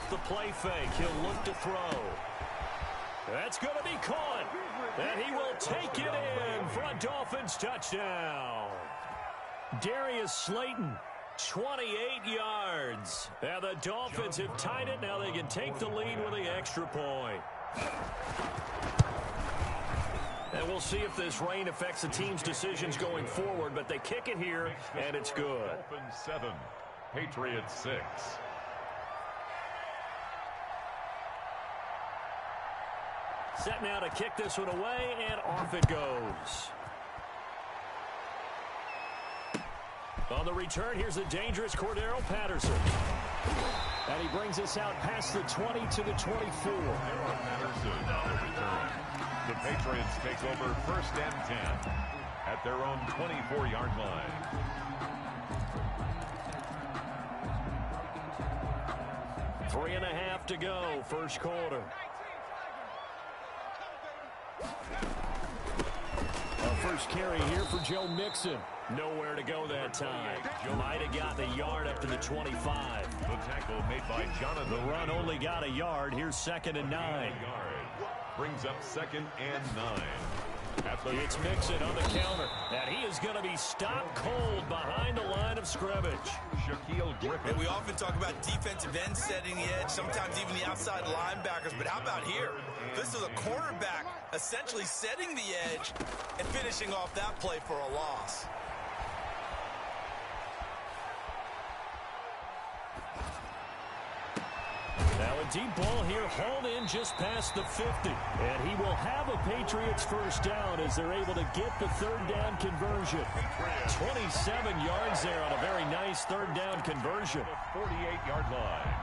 off the play fake. He'll look to throw. That's going to be caught. And he will take it in for a Dolphins touchdown. Darius Slayton, 28 yards. And the Dolphins have tied it. Now they can take the lead with the extra point. And we'll see if this rain affects the team's decisions going forward, but they kick it here, and it's good. Dolphins 7, Patriots 6. Set now to kick this one away, and off it goes. On the return, here's the dangerous Cordero Patterson. And he brings us out past the 20 to the 24. Patterson on the return. The Patriots take over 1st and 10 at their own 24-yard line. Three and a half to go, first quarter. Our first carry here for Joe Mixon. Nowhere to go that time. Might have gotten a yard up to the 25. The tackle made by Jonathan. The run only got a yard. Here's 2nd and 9. Brings up 2nd and 9. It's Mixon on the counter. And he is going to be stopped cold behind the line of scrimmage. Shaquille Griffin. And we often talk about defensive ends setting the edge, sometimes even the outside linebackers. But how about here? This is a cornerback essentially setting the edge and finishing off that play for a loss. Now a deep ball here, hauled in just past the 50. And he will have a Patriots first down as they're able to get the 3rd down conversion. 27 yards there on a very nice 3rd down conversion. 48-yard line.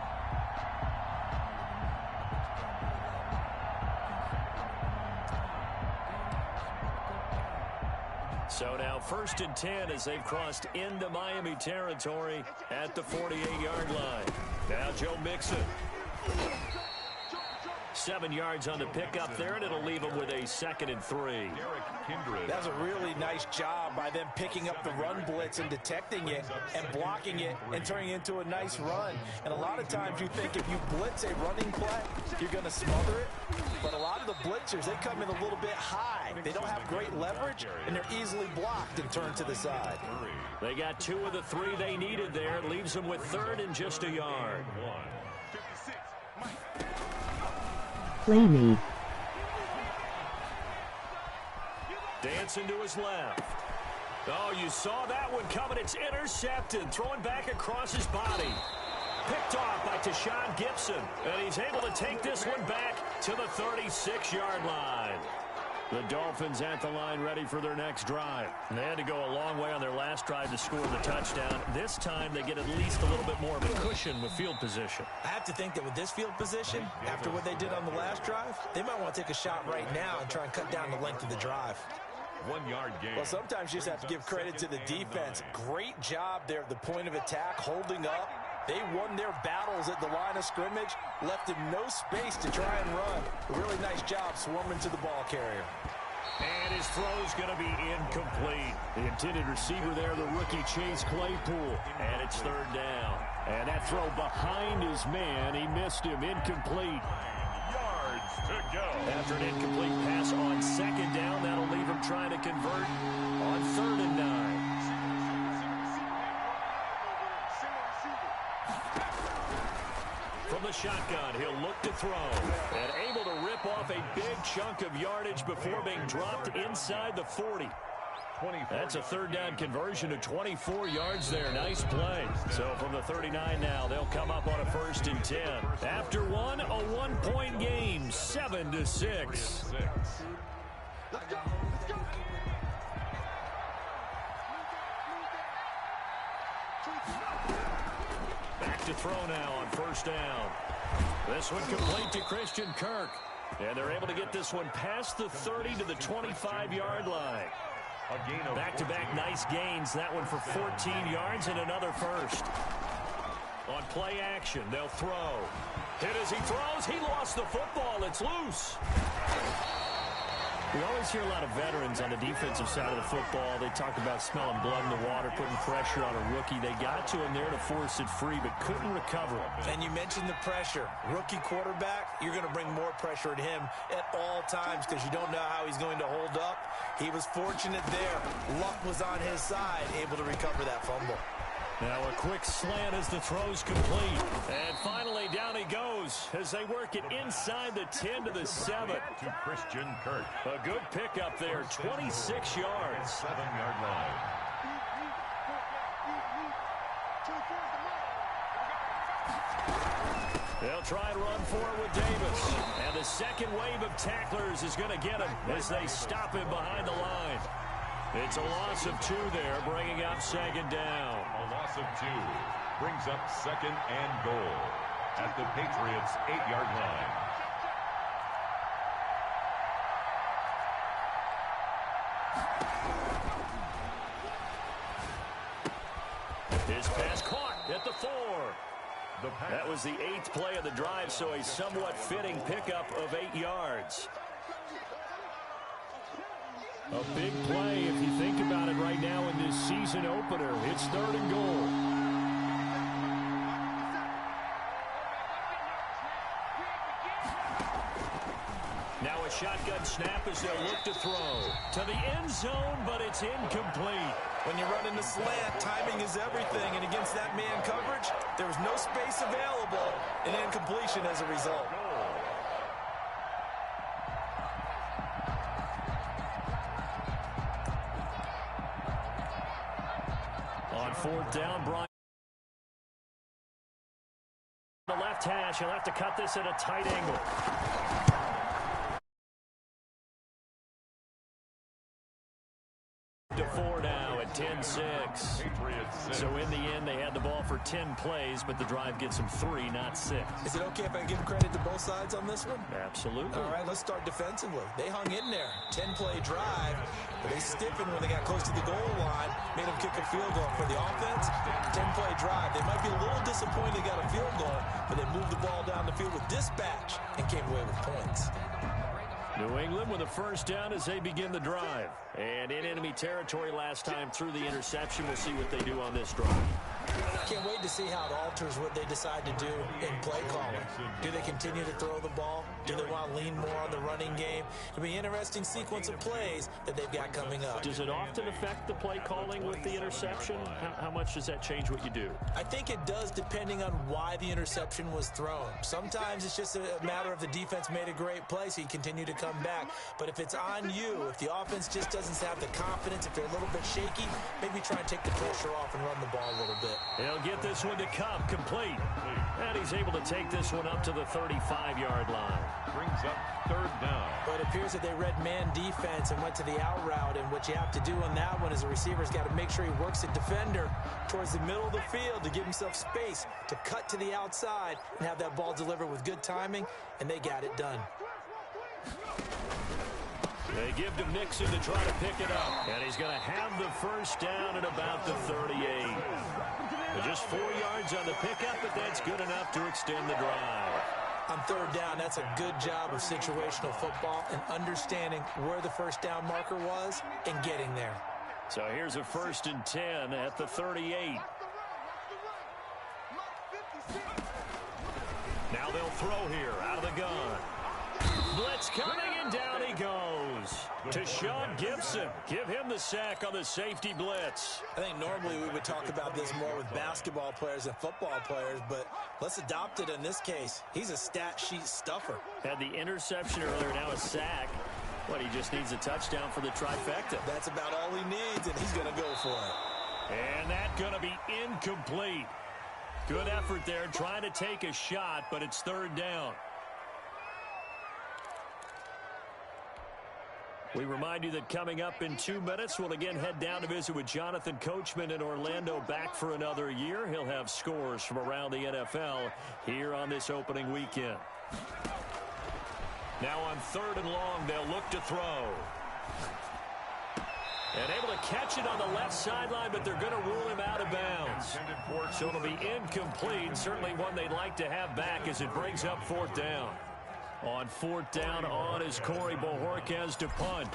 So now 1st and 10 as they've crossed into Miami territory at the 48-yard line. Now Joe Mixon. 7 yards on the pickup there, and it'll leave him with a 2nd and 3. That's a really nice job by them picking up the run blitz and detecting it and blocking it and turning it into a nice run. And a lot of times you think if you blitz a running play, you're going to smother it. But a lot of the blitzers, they come in a little bit high. They don't have great leverage, and they're easily blocked and turned to the side. They got 2 of the 3 they needed there. It leaves them with 3rd and just a yard. Play me. Dancing to his left. Oh, you saw that one coming. It's intercepted. Throwing back across his body. Picked off by Tashawn Gibson. And he's able to take this one back to the 36-yard line. The Dolphins at the line ready for their next drive. And they had to go a long way on their last drive to score the touchdown. This time they get at least a little bit more of a cushion with field position. I have to think that with this field position, after what they did on the last drive, they might want to take a shot right now and try and cut down the length of the drive. 1-yard gain. Well, sometimes you just have to give credit to the defense. Great job there at the point of attack, holding up. They won their battles at the line of scrimmage, left him no space to try and run. A really nice job swarming to the ball carrier. And his throw's going to be incomplete. The intended receiver there, the rookie Chase Claypool. And it's 3rd down. And that throw behind his man, he missed him, incomplete. Yards to go. After an incomplete pass on 2nd down, that'll leave him trying to convert on 3rd and 9. From the shotgun, he'll look to throw. And able to rip off a big chunk of yardage before being dropped inside the 40. That's a 3rd down conversion to 24 yards there. Nice play. So from the 39 now, they'll come up on a 1st and 10. After one, a 1-point game, 7-6. Back to throw now on 1st down. This one complete to Christian Kirk. And they're able to get this one past the 30 to the 25-yard line. Back-to-back nice gains. That one for 14 yards and another 1st. On play action, they'll throw. Hit as he throws. He lost the football. It's loose. We always hear a lot of veterans on the defensive side of the football. They talk about smelling blood in the water, putting pressure on a rookie. They got to him there to force it free, but couldn't recover it. And you mentioned the pressure. Rookie quarterback, you're going to bring more pressure at him at all times because you don't know how he's going to hold up. He was fortunate there. Luck was on his side, able to recover that fumble. Now a quick slant as the throw's complete. And finally down he goes as they work it inside the 10 to the 7. To Christian Kirk. A good pickup there, 26 yards. 7-yard line. They'll try and run forward with Davis. And the second wave of tacklers is going to get him as they stop him behind the line. It's a loss of 2 there, bringing up second down. A loss of 2 brings up second and goal at the Patriots' 8-yard line. His pass caught at the 4. That was the 8th play of the drive, so a somewhat fitting pickup of 8 yards. A big play if you think about it right now in this season opener. It's 3rd and goal. Now a shotgun snap as they'll look to throw. To the end zone, but it's incomplete. When you're running the slant, timing is everything, and against that man coverage, there was no space available, and incompletion as a result. On 4th down, Brian. The left hash, he'll have to cut this at a tight angle. To 4 now at 10-6. So in the end, they had the ball for 10 plays, but the drive gets them 3, not 6. Is it okay if I give credit to both sides on this one? Absolutely. All right, let's start defensively. They hung in there. 10-play drive, but they stiffened when they got close to the goal line, made them kick a field goal. For the offense, 10-play drive. They might be a little disappointed they got a field goal, but they moved the ball down the field with dispatch and came away with points. New England with a first down as they begin the drive. And in enemy territory last time through the interception. We'll see what they do on this drive. Can't wait to see how it alters what they decide to do in play calling. Do they continue to throw the ball? Do they want to lean more on the running game? It'll be an interesting sequence of plays that they've got coming up. Does it often affect the play calling with the interception? How much does that change what you do? I think it does depending on why the interception was thrown. Sometimes it's just a matter of the defense made a great play, so you continue to come back. But if it's on you, if the offense just doesn't have the confidence, if they're a little bit shaky, maybe try and take the pressure off and run the ball a little bit. He'll get this one to Cup, complete. And he's able to take this one up to the 35-yard line. Brings up 3rd down. But it appears that they read man defense and went to the out route. And what you have to do on that one is the receiver's got to make sure he works the defender towards the middle of the field to give himself space to cut to the outside and have that ball delivered with good timing, and they got it done. They give to Mixon to try to pick it up. And he's going to have the first down at about the 38. Just 4 yards on the pickup, but that's good enough to extend the drive. On 3rd down, that's a good job of situational football and understanding where the first down marker was and getting there. So here's a 1st and 10 at the 38. Now they'll throw here out of the gun. Blitz coming, and down he goes. To Sean Gibson. Give him the sack on the safety blitz. I think normally we would talk about this more with basketball players and football players, but let's adopt it in this case. He's a stat sheet stuffer. Had the interception earlier, now a sack. But he just needs a touchdown for the trifecta. That's about all he needs, and he's going to go for it. And that's going to be incomplete. Good effort there, trying to take a shot, but it's 3rd down. We remind you that coming up in 2 minutes, we'll again head down to visit with Jonathan Coachman in Orlando, back for another year. He'll have scores from around the NFL here on this opening weekend. Now on 3rd and long, they'll look to throw. And able to catch it on the left sideline, but they're going to rule him out of bounds. So it'll be incomplete, certainly one they'd like to have back as it brings up 4th down. On 4th down on is Corey Bojorquez to punt.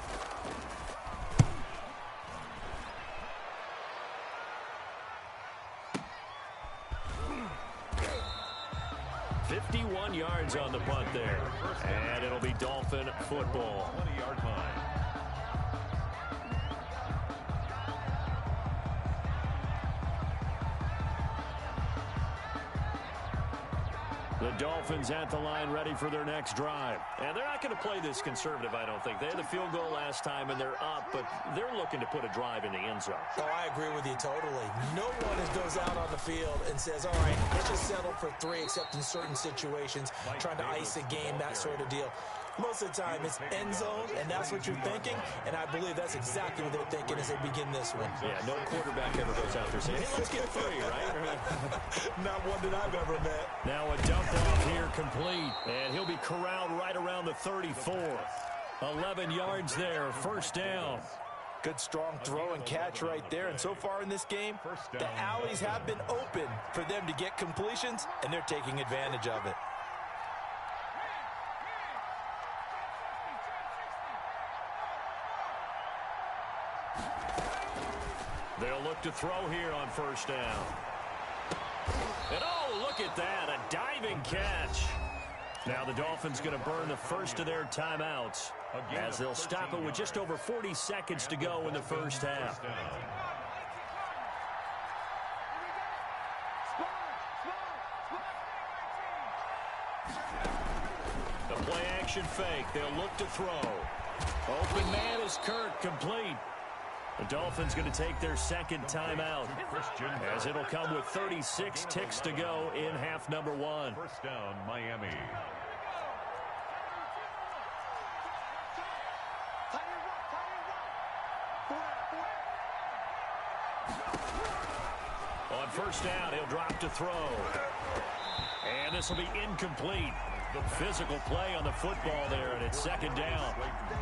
$51 yards on the punt there. And it'll be Dolphin football. 20-yard line. The Dolphins at the line ready for their next drive. And they're not going to play this conservative, I don't think. They had the field goal last time, and they're up, but they're looking to put a drive in the end zone. Oh, I agree with you totally. No one goes out on the field and says, all right, let's just settle for 3, except in certain situations, trying to ice a game, that sort of deal. Most of the time, it's end zone, and that's what you're thinking, and I believe that's exactly what they're thinking as they begin this one. Yeah, no quarterback ever goes out there saying, hey, let's get 3, right? Not one that I've ever met. Now a dump off here complete, and he'll be corralled right around the 34. 11 yards there, first down. Good strong throw and catch right there, and so far in this game, the alleys have been open for them to get completions, and they're taking advantage of it. They'll look to throw here on first down. And oh, look at that, a diving catch. Now the Dolphins going to burn the first of their timeouts as they'll stop it with just over 40 seconds to go in the first half. The play action fake. They'll look to throw. Open man is Kirk, complete. The Dolphins going to take their second timeout as it'll come with 36 ticks to go in half number 1. First down, Miami. On first down, he'll drop to throw. And this will be incomplete. The physical play on the football there, and it's second down.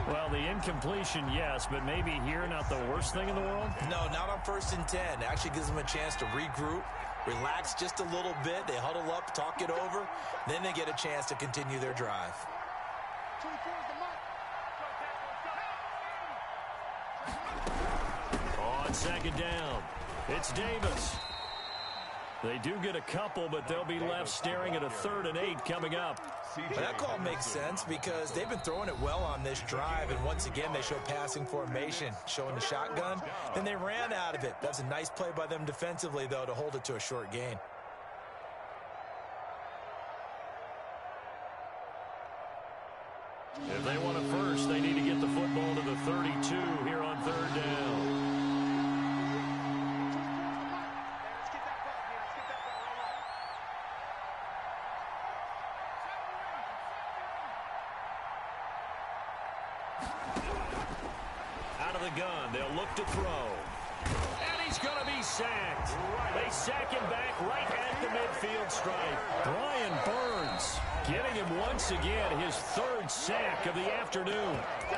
Well, the incompletion, yes, but maybe here not the worst thing in the world? No, not on 1st and 10. It actually gives them a chance to regroup, relax just a little bit. They huddle up, talk it over. Then they get a chance to continue their drive. On second down, it's Davis. They do get a couple, but they'll be left staring at a 3rd and 8 coming up. But that call makes sense because they've been throwing it well on this drive, and once again they show passing formation, showing the shotgun. Then they ran out of it. That's a nice play by them defensively, though, to hold it to a short gain. If they want a first, they need to get the football to the 32 here on 3rd down. Gun. They'll look to throw. And he's going to be sacked. They sack him back right at the midfield stripe. Brian Burns getting him once again his 3rd sack of the afternoon.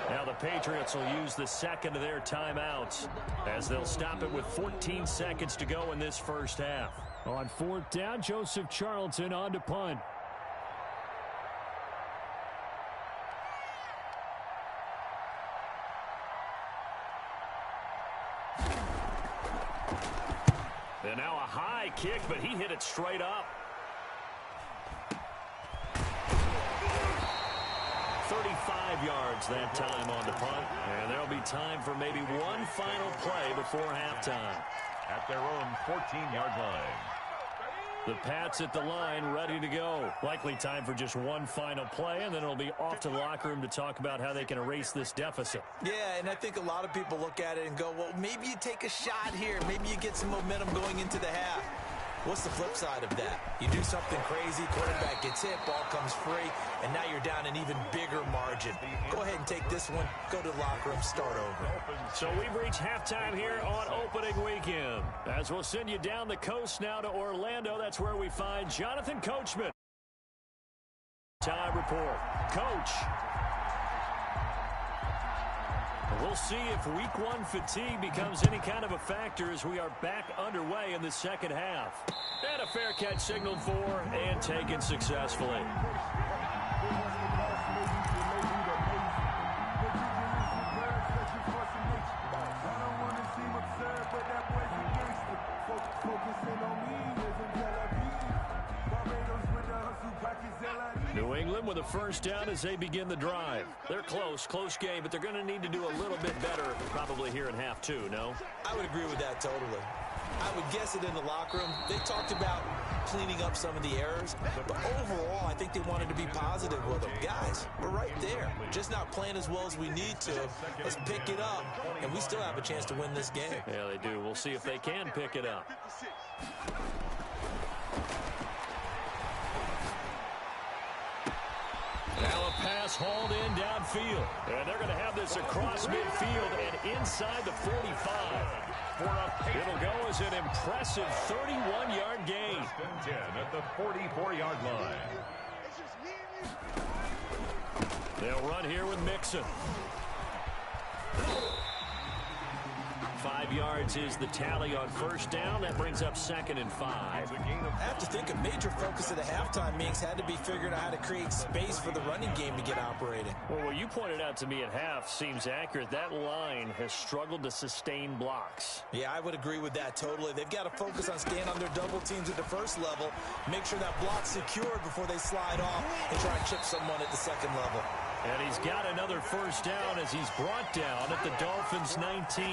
Now the Patriots will use the second of their timeouts as they'll stop it with 14 seconds to go in this first half. On 4th down, Joseph Charlton on to punt. And now a high kick, but he hit it straight up. 35 yards that time on the punt. And there'll be time for maybe one final play before halftime. At their own 14-yard line. The Pats at the line ready to go. Likely time for just one final play, and then it'll be off to the locker room to talk about how they can erase this deficit. Yeah, and I think a lot of people look at it and go, well, maybe you take a shot here. Maybe you get some momentum going into the half. What's the flip side of that? You do something crazy, quarterback gets hit, ball comes free, and now you're down an even bigger margin. Go ahead and take this one, go to the locker room, start over. So we've reached halftime here on opening weekend. As we'll send you down the coast now to Orlando, that's where we find Jonathan Coachman. Time report. Coach. We'll see if week 1 fatigue becomes any kind of a factor as we are back underway in the second half. And a fair catch signaled for and taken successfully. New England with a first down as they begin the drive. They're close game, but they're going to need to do a little bit better probably here in half two, no? I would agree with that totally. I would guess it in the locker room. They talked about cleaning up some of the errors, but overall, I think they wanted to be positive with them. Guys, we're right there. Just not playing as well as we need to. Let's pick it up, and we still have a chance to win this game. Yeah, they do. We'll see if they can pick it up. Now a pass hauled in downfield. And they're going to have this across midfield and inside the 45. It'll go as an impressive 31-yard gain. 10 at the 44-yard line. They'll run here with Mixon. 5 yards is the tally on first down. That brings up 2nd and 5. I have to think a major focus of the halftime meetings had to be figuring out how to create space for the running game to get operating. Well, what you pointed out to me at half seems accurate. That line has struggled to sustain blocks. Yeah, I would agree with that totally. They've got to focus on staying on their double teams at the first level, make sure that block's secured before they slide off and try and chip someone at the second level. And he's got another first down as he's brought down at the Dolphins' 19.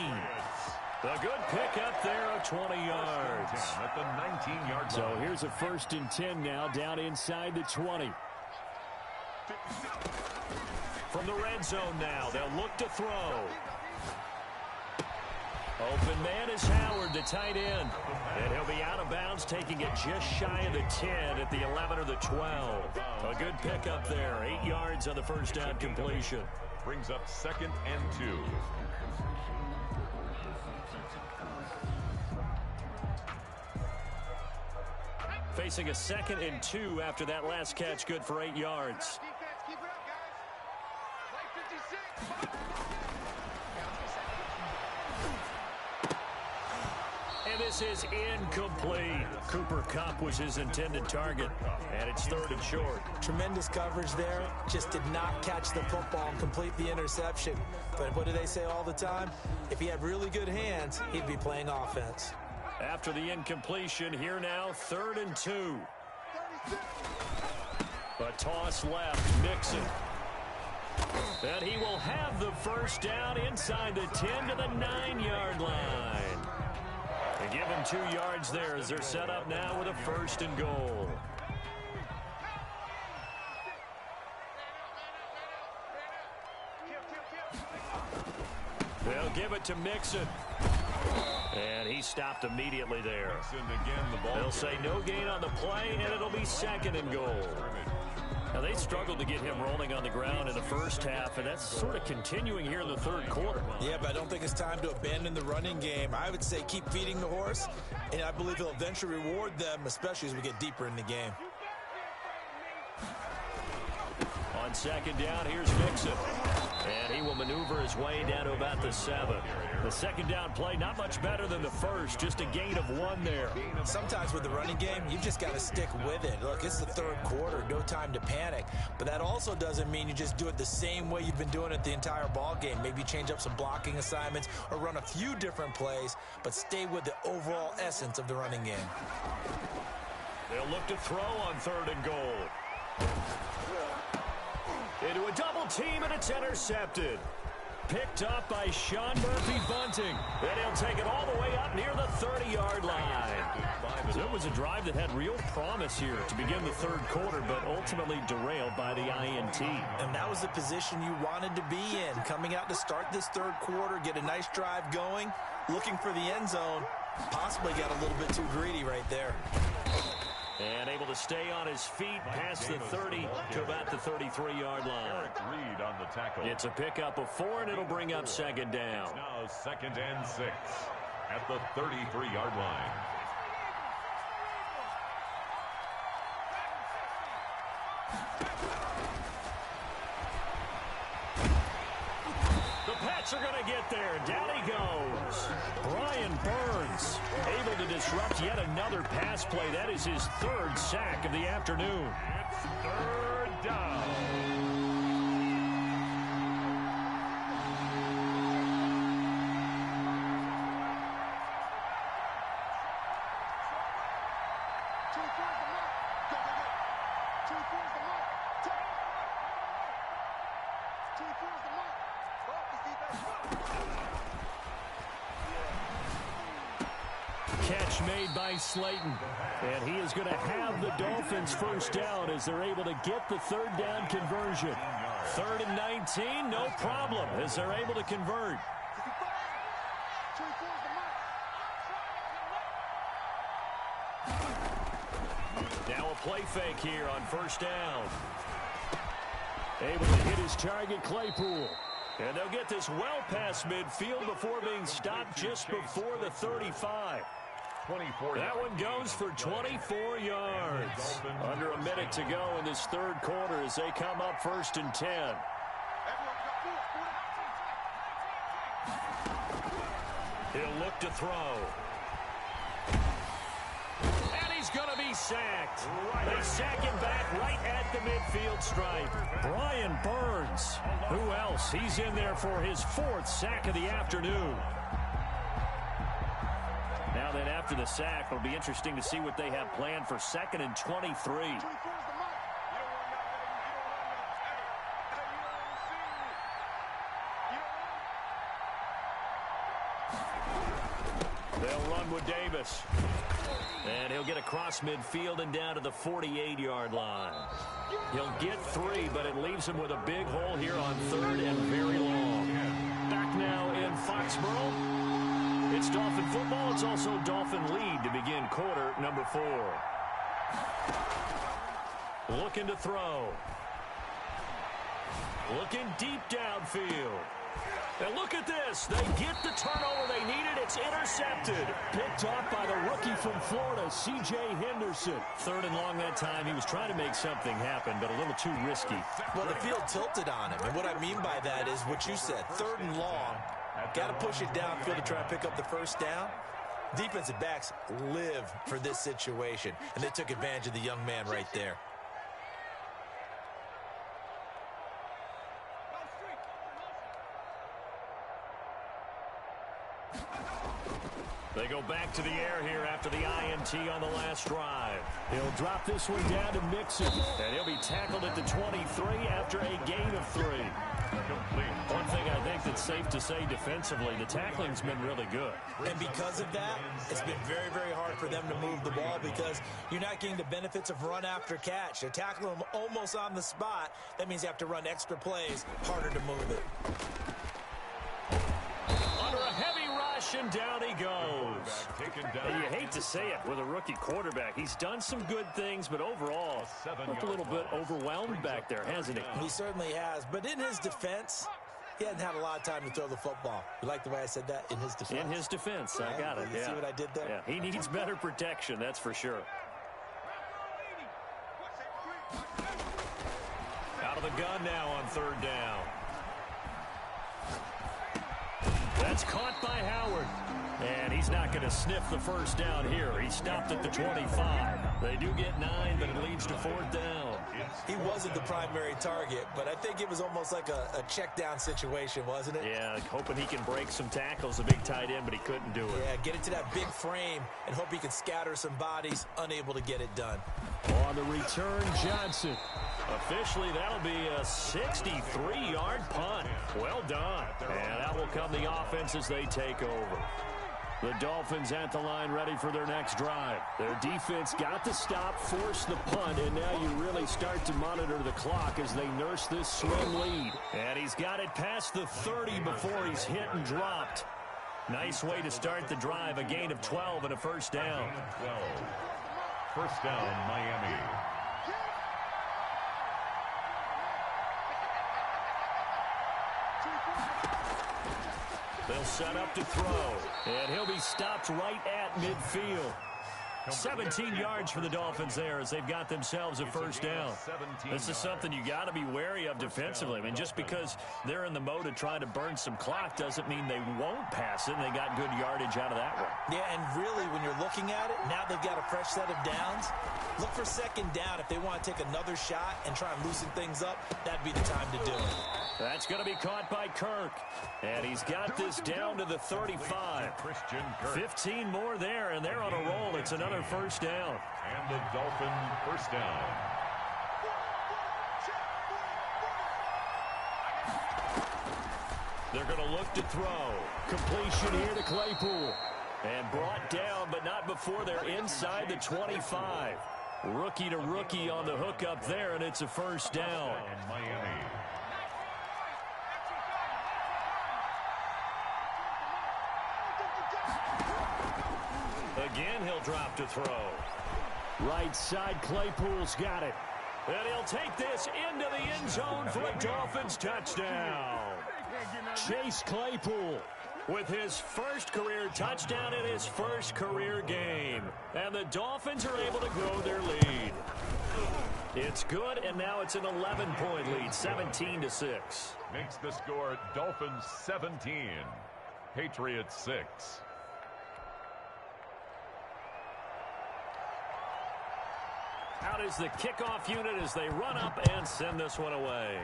A good pick up there of 20 yards. At the 19-yard line. So here's a 1st and 10 now down inside the 20. From the red zone now, they'll look to throw. Open man is Howard, the tight end. And he'll be out of bounds, taking it just shy of the 10 at the 11 or the 12. A good pick up there. 8 yards on the first down completion. Brings up 2nd and 2. Facing a 2nd and 2 after that last catch, good for 8 yards. And this is incomplete. Cooper Kupp was his intended target, and it's 3rd and short. Tremendous coverage there. Just did not catch the football and complete the interception. But what do they say all the time? If he had really good hands, he'd be playing offense. After the incompletion, here now, 3rd and 2. A toss left, Mixon. And he will have the first down inside the 10 to the 9-yard line. They give him 2 yards there as they're set up now with a 1st and goal. They'll give it to Mixon. And he stopped immediately there. They'll say no gain on the play, and it'll be 2nd and goal. Now, they struggled to get him rolling on the ground in the first half, and that's sort of continuing here in the 3rd quarter. Yeah, but I don't think it's time to abandon the running game. I would say keep feeding the horse, and I believe he'll eventually reward them, especially as we get deeper in the game. On 2nd down, here's Mixon. And he will maneuver his way down to about the 7. The 2nd down play, not much better than the first, just a gain of 1 there. Sometimes with the running game, you've just got to stick with it. Look, it's the 3rd quarter, no time to panic. But that also doesn't mean you just do it the same way you've been doing it the entire ball game. Maybe change up some blocking assignments or run a few different plays, but stay with the overall essence of the running game. They'll look to throw on 3rd and goal. Into a double team, and it's intercepted. Picked up by Sean Murphy-Bunting. And he'll take it all the way up near the 30-yard line. So it was a drive that had real promise here to begin the 3rd quarter, but ultimately derailed by the INT. And that was the position you wanted to be in. Coming out to start this 3rd quarter, get a nice drive going, looking for the end zone. Possibly got a little bit too greedy right there. And able to stay on his feet past the 30 to about the 33-yard line. Reed on the tackle. It's a pickup of 4, and it'll bring up 2nd down. Now 2nd and 6 at the 33-yard line. The Pats are going to get there. Down he goes. Brian Burns able to disrupt yet another pass play. That is his 3rd sack of the afternoon. It's 3rd down. Catch made by Slayton. And he is going to have the Dolphins first down as they're able to get the third down conversion. 3rd and 19, no problem as they're able to convert. Now a play fake here on first down. Able to hit his target, Claypool. And they'll get this well past midfield before being stopped just before the 35. That one goes for 24 yards. Under a minute to go in this third quarter as they come up 1st and 10. He'll look to throw. And he's going to be sacked. They sack him back right at the midfield stripe. Brian Burns. Who else? He's in there for his 4th sack of the afternoon. Now then, after the sack, it'll be interesting to see what they have planned for 2nd and 23. They'll run with Davis. And he'll get across midfield and down to the 48-yard line. He'll get 3, but it leaves him with a big hole here on 3rd and very long. Back now in Foxborough. It's Dolphin football. It's also Dolphin lead to begin quarter number 4. Looking to throw. Looking deep downfield. And look at this. They get the turnover they needed. It's intercepted. Picked off by the rookie from Florida, C.J. Henderson. 3rd and long that time. He was trying to make something happen, but a little too risky. Well, the field tilted on him. And what I mean by that is what you said. 3rd and long. Got to push it downfield to try and pick up the first down. Defensive backs live for this situation, and they took advantage of the young man right there. They go back to the air here after the INT on the last drive. He'll drop this one down to Mixon, and he'll be tackled at the 23 after a gain of 3. One thing I think that's safe to say defensively, the tackling's been really good. And because of that, it's been very, very hard for them to move the ball because you're not getting the benefits of run after catch. They're tackling them almost on the spot. That means you have to run extra plays, harder to move it. Under a heavy rush, and down he goes. And you hate to say it with a rookie quarterback. He's done some good things, but overall, looked a little bit overwhelmed back there, hasn't he? He certainly has. But in his defense, he hasn't had a lot of time to throw the football. You like the way I said that? In his defense? In his defense. I got it. You see what I did there? Yeah, he needs better protection, that's for sure. Out of the gun now on 3rd down. That's caught by Howard. And he's not going to sniff the first down here. He stopped at the 25. They do get 9, but it leads to 4th down. He wasn't the primary target, but I think it was almost like a check down situation, wasn't it? Yeah, hoping he can break some tackles, a big tight end, but he couldn't do it. Yeah, get into that big frame and hope he can scatter some bodies, unable to get it done. On the return, Johnson. Officially, that'll be a 63-yard punt. Well done. And that will come the offense as they take over. The Dolphins at the line ready for their next drive. Their defense got the stop, forced the punt, and now you really start to monitor the clock as they nurse this slim lead. And he's got it past the 30 before he's hit and dropped. Nice way to start the drive, a gain of 12 and a first down. 12. First down, Miami. They'll set up to throw, and he'll be stopped right at midfield. 17 yards for the Dolphins there as they've got themselves a first down. This is something you got to be wary of defensively. I mean, just because they're in the mode of trying to burn some clock doesn't mean they won't pass it, and they got good yardage out of that one. Yeah, and really, when you're looking at it, now they've got a fresh set of downs. Look for 2nd down. If they want to take another shot and try and loosen things up, that'd be the time to do it. That's going to be caught by Kirk. And he's got this down to the 35. 15 more there, and they're on a roll. It's another first down. And the Dolphin first down. They're going to look to throw. Completion here to Claypool. And brought down, but not before they're inside the 25. Rookie to rookie on the hook up there, and it's a first down. Miami. Again, he'll drop to throw. Right side, Claypool's got it. And he'll take this into the end zone for a Dolphins touchdown. Chase Claypool with his first career touchdown in his first career game. And the Dolphins are able to grow their lead. It's good, and now it's an 11-point lead, 17-6. Makes the score Dolphins 17, Patriots 6. Out is the kickoff unit as they run up and send this one away.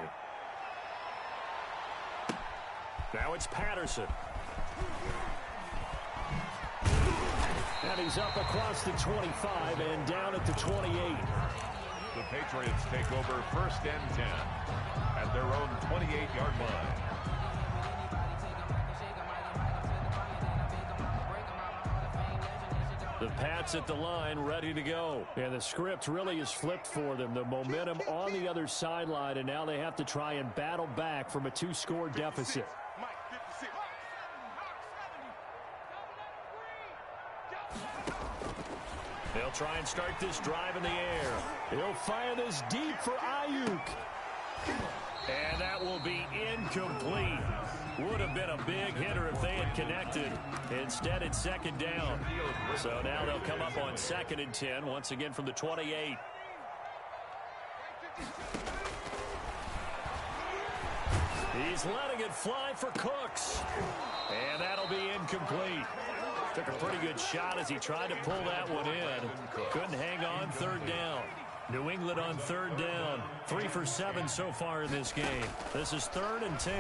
Now it's Patterson. And he's up across the 25 and down at the 28. The Patriots take over first and 10 at their own 28-yard line. The Pats at the line, ready to go. And the script really is flipped for them. The momentum on the other sideline, and now they have to try and battle back from a 2-score deficit. They'll try and start this drive in the air. He'll fire this deep for Ayuk. And that will be incomplete. Would have been a big hitter if they had connected. Instead, it's second down. So now they'll come up on 2nd and 10, once again from the 28. He's letting it fly for Cooks. And that'll be incomplete. Took a pretty good shot as he tried to pull that one in. Couldn't hang on, 3rd down. New England on 3rd down. 3 for 7 so far in this game. This is 3rd and 10.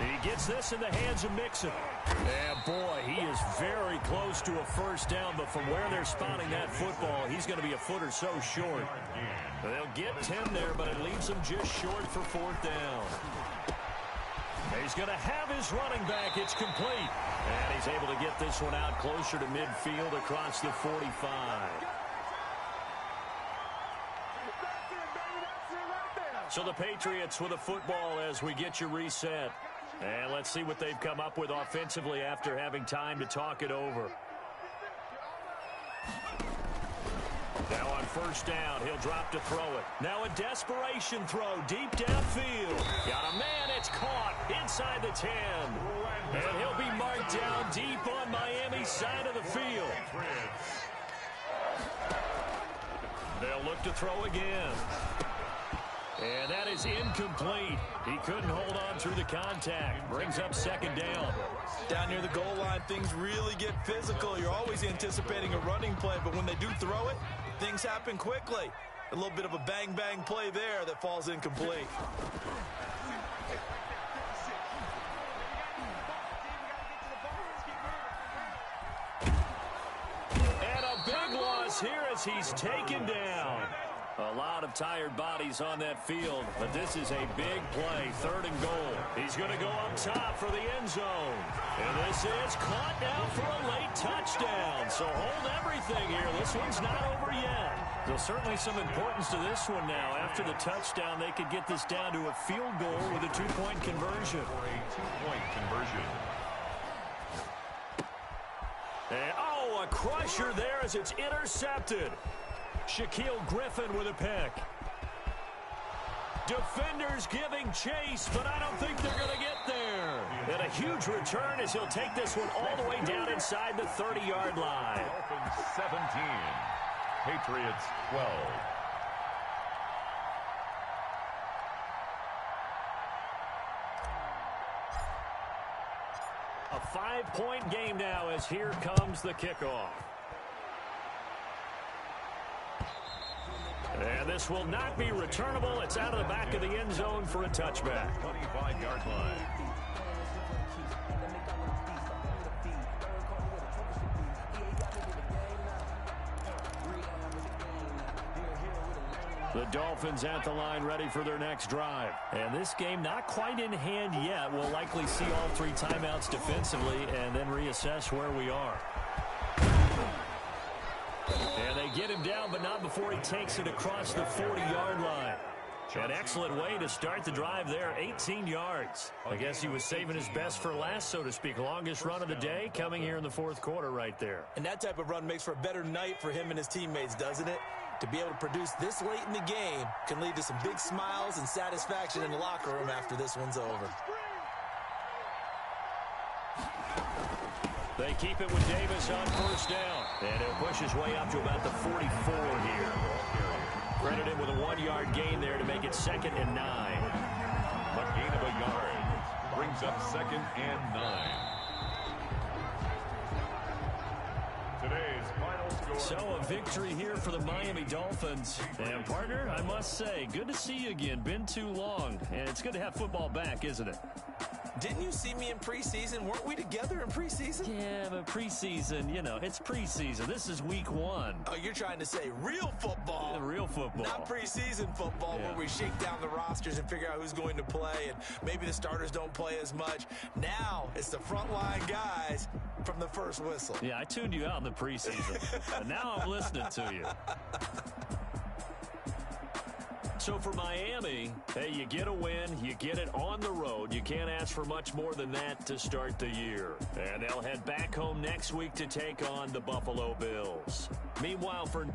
He gets this in the hands of Mixon. And boy, he is very close to a first down, but from where they're spotting that football, he's going to be a foot or so short. They'll get 10 there, but it leaves him just short for 4th down. He's going to have his running back. It's complete. And he's able to get this one out closer to midfield across the 45. So the Patriots with a football as we get you reset. And let's see what they've come up with offensively after having time to talk it over. Now on 1st down, he'll drop to throw it. Now a desperation throw deep downfield. Got a man, it's caught inside the 10. And he'll be marked down deep on Miami's side of the field. They'll look to throw again. And that is incomplete. He couldn't hold on through the contact. Brings up 2nd down. Down near the goal line, things really get physical. You're always anticipating a running play, but when they do throw it, things happen quickly. A little bit of a bang-bang play there that falls incomplete. And a big loss here as he's taken down. A lot of tired bodies on that field, but this is a big play, 3rd and goal. He's going to go up top for the end zone. And this is caught now for a late touchdown. So hold everything here. This one's not over yet. There's certainly some importance to this one now. After the touchdown, they could get this down to a field goal with a 2-point conversion. For a 2-point conversion. And, oh, a crusher there as it's intercepted. Shaquille Griffin with a pick. Defenders giving chase, but I don't think they're going to get there. And a huge return as he'll take this one all the way down inside the 30-yard line. Dolphins 17, Patriots 12. A 5-point game now as here comes the kickoff. And this will not be returnable. It's out of the back of the end zone for a touchback. 25-yard line. The Dolphins at the line ready for their next drive. And this game not quite in hand yet. We'll likely see all 3 timeouts defensively and then reassess where we are. And they get him down, but not before he takes it across the 40-yard line. An excellent way to start the drive there, 18 yards. I guess he was saving his best for last, so to speak. Longest run of the day coming here in the 4th quarter right there. And that type of run makes for a better night for him and his teammates, doesn't it? To be able to produce this late in the game can lead to some big smiles and satisfaction in the locker room after this one's over. They keep it with Davis on 1st down. And he'll push his way up to about the 44 here. Credit him with a 1-yard gain there to make it 2nd and 9. A gain of a yard brings up 2nd and 9. Today's final score. So a victory here for the Miami Dolphins. And partner, I must say, good to see you again. Been too long. And it's good to have football back, isn't it? Didn't you see me in preseason? Weren't we together in preseason? Yeah, but preseason, you know, it's preseason. This is week 1. Oh, you're trying to say real football. Yeah, real football. Not preseason football, Yeah. where we shake down the rosters and figure out who's going to play, and maybe the starters don't play as much. Now it's the frontline guys from the first whistle. Yeah, I tuned you out in the preseason. And now I'm listening to you. So for Miami, hey, you get a win, you get it on the road. You can't ask for much more than that to start the year. And they'll head back home next week to take on the Buffalo Bills. Meanwhile, for